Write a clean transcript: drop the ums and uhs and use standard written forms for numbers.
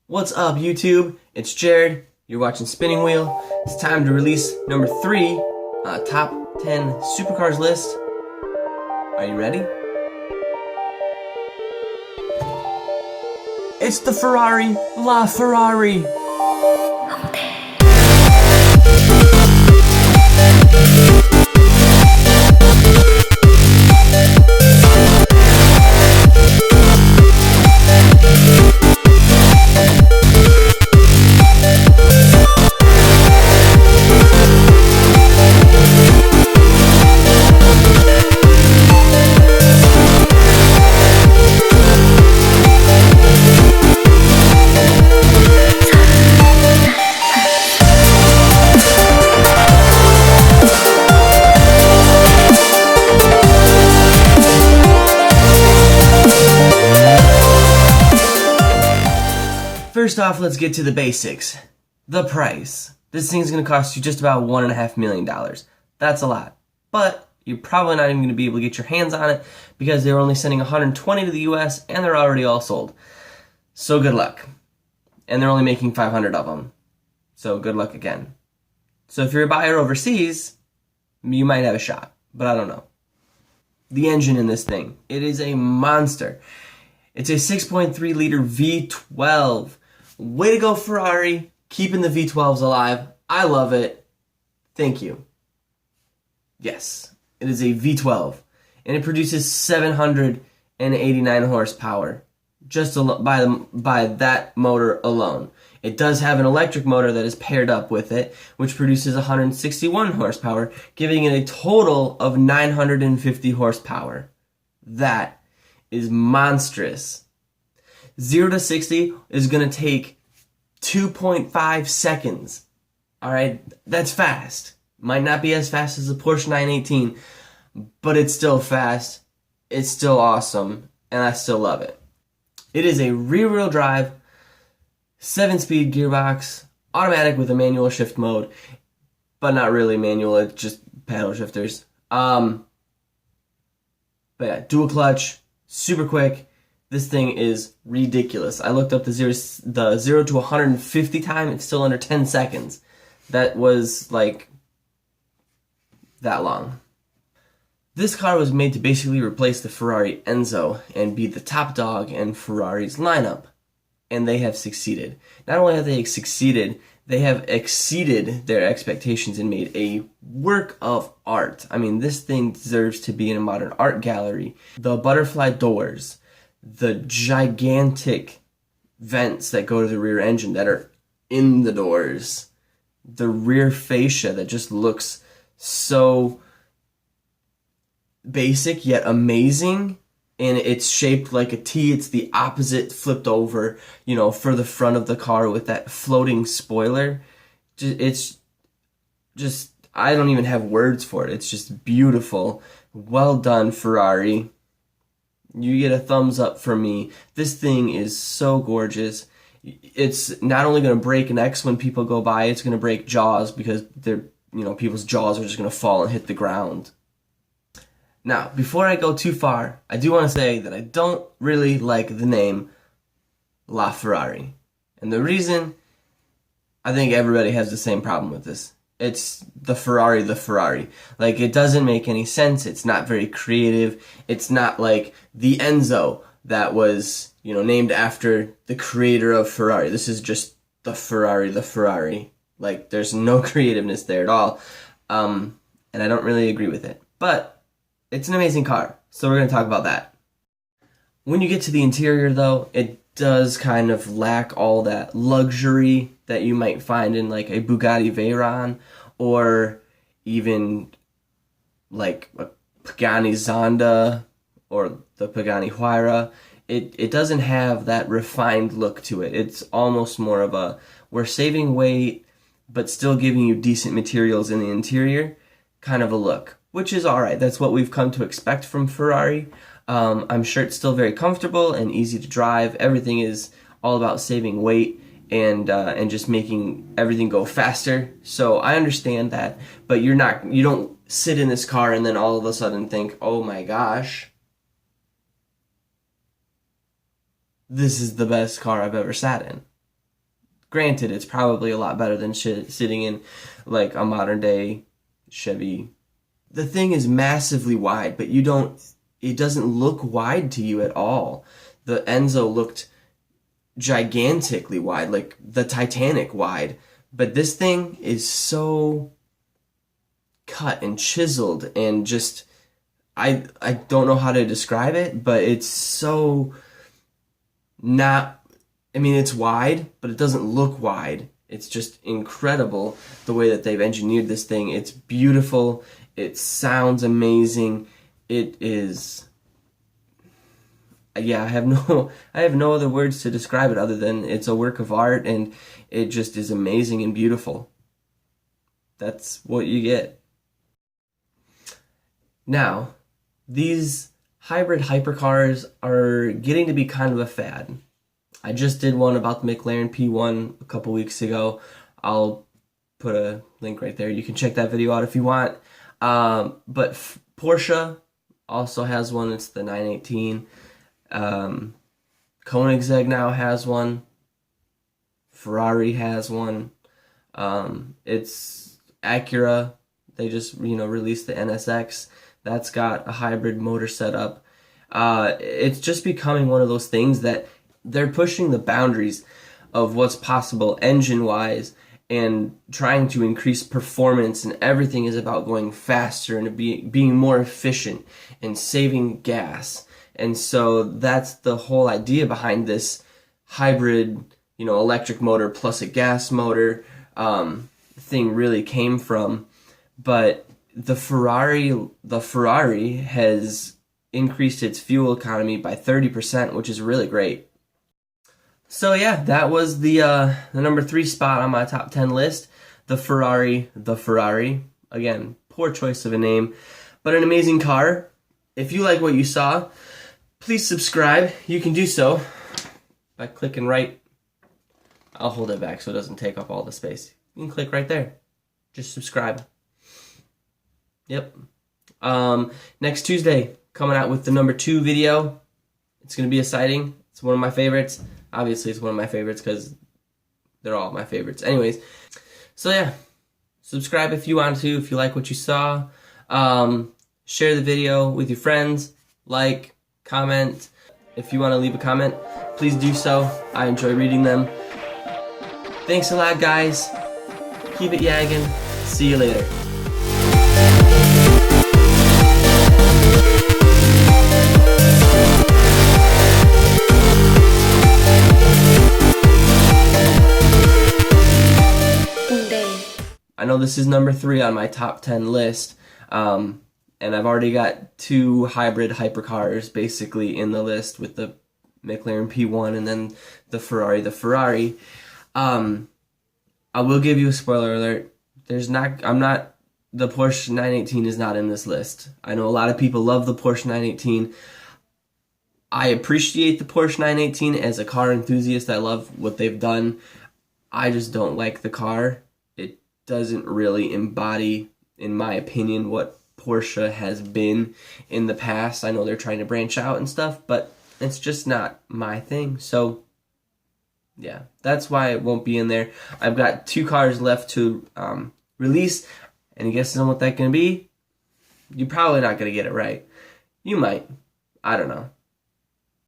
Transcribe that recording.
What's up, YouTube? It's Jared. You're watching Spinning Wheel. It's time to release number 3 top 10 supercars list. Are you ready? It's the Ferrari LaFerrari. First off, let's get to the basics. The price. This thing's going to cost you just about $1.5 million. That's a lot. But you're probably not even going to be able to get your hands on it because they were only sending 120 to the US and they're already all sold. So good luck. And they're only making 500 of them. So good luck again. So if you're a buyer overseas, you might have a shot. But I don't know. The engine in this thing. It is a monster. It's a 6.3 liter V12. Way to go, Ferrari. Keeping the V12s alive. I love it. Thank you. Yes, it is a V12. And it produces 789 horsepower. Just by that motor alone. It does have an electric motor that is paired up with it, which produces 161 horsepower, giving it a total of 950 horsepower. That is monstrous. 0 to 60 is going to take 2.5 seconds. Alright, that's fast. Might not be as fast as the Porsche 918, but it's still fast. It's still awesome, and I still love it. It is a rear-wheel drive, 7-speed gearbox, automatic with a manual shift mode, but not really manual, it's just paddle shifters. But yeah, dual clutch, super quick. This thing is ridiculous. I looked up the 0 to 150 time. It's still under 10 seconds. That was like that long. This car was made to basically replace the Ferrari Enzo and be the top dog in Ferrari's lineup. And they have succeeded. Not only have they succeeded, they have exceeded their expectations and made a work of art. I mean, this thing deserves to be in a modern art gallery. The butterfly doors, the gigantic vents that go to the rear engine that are in the doors, the rear fascia that just looks so basic yet amazing, and it's shaped like a T. It's the opposite flipped over, you know, for the front of the car with that floating spoiler. It's just, I don't even have words for it. It's just beautiful. Well done, Ferrari. You get a thumbs up from me. This thing is so gorgeous. It's not only going to break necks when people go by, it's going to break jaws because they're, you know, people's jaws are just going to fall and hit the ground. Now, before I go too far, I do want to say that I don't really like the name LaFerrari. And the reason, I think everybody has the same problem with this. It's the Ferrari. Like, it doesn't make any sense. It's not very creative. It's not like the Enzo that was, you know, named after the creator of Ferrari. This is just the Ferrari. Like, there's no creativeness there at all. And I don't really agree with it. But it's an amazing car, so we're going to talk about that. When you get to the interior, though, it does kind of lack all that luxury that you might find in like a Bugatti Veyron or even like a Pagani Zonda or the Pagani Huayra. It doesn't have that refined look to it. It's almost more of a, we're saving weight but still giving you decent materials in the interior kind of a look, which is alright. That's what we've come to expect from Ferrari. I'm sure it's still very comfortable and easy to drive. Everything is all about saving weight and just making everything go faster. So I understand that, but you don't sit in this car and then all of a sudden think, oh my gosh, this is the best car I've ever sat in. Granted, it's probably a lot better than sitting in like a modern day Chevy. The thing is massively wide, but it doesn't look wide to you at all. The Enzo looked gigantically wide, like the Titanic wide. But this thing is so cut and chiseled and just, I don't know how to describe it, but it's so not, I mean, it's wide, but it doesn't look wide. It's just incredible the way that they've engineered this thing. It's beautiful. It sounds amazing. It is, yeah, I have no other words to describe it other than it's a work of art, and it just is amazing and beautiful. That's what you get. Now, these hybrid hypercars are getting to be kind of a fad. I just did one about the McLaren P1 a couple weeks ago. I'll put a link right there. You can check that video out if you want. But Porsche also has one. It's the 918. Koenigsegg now has one. Ferrari has one. It's Acura. They just released the NSX. That's got a hybrid motor setup. It's just becoming one of those things that they're pushing the boundaries of what's possible engine-wise and trying to increase performance, and everything is about going faster and being more efficient and saving gas. And so that's the whole idea behind this hybrid, electric motor plus a gas motor thing really came from. But the Ferrari has increased its fuel economy by 30%, which is really great. So yeah, that was the number 3 spot on my top 10 list. The Ferrari. Again, poor choice of a name, but an amazing car. If you like what you saw, please subscribe. You can do so by clicking right. I'll hold it back so it doesn't take up all the space. You can click right there. Just subscribe. Yep. Next Tuesday, coming out with the number 2 video. It's going to be exciting. It's one of my favorites. Obviously, it's one of my favorites because they're all my favorites. Anyways, so yeah, subscribe if you want to, if you like what you saw. Share the video with your friends. Like, comment. If you want to leave a comment, please do so. I enjoy reading them. Thanks a lot, guys. Keep it yagging. See you later. I know this is number 3 on my top 10 list, and I've already got 2 hybrid hypercars basically in the list with the McLaren P1 and then the Ferrari. I will give you a spoiler alert. The Porsche 918 is not in this list. I know a lot of people love the Porsche 918. I appreciate the Porsche 918 as a car enthusiast. I love what they've done. I just don't like the car. It doesn't really embody, in my opinion, what Porsche has been in the past. I know they're trying to branch out and stuff, but it's just not my thing. So yeah, that's why it won't be in there. I've got 2 cars left to release, and you guess what that's going to be? You're probably not going to get it right. You might. I don't know.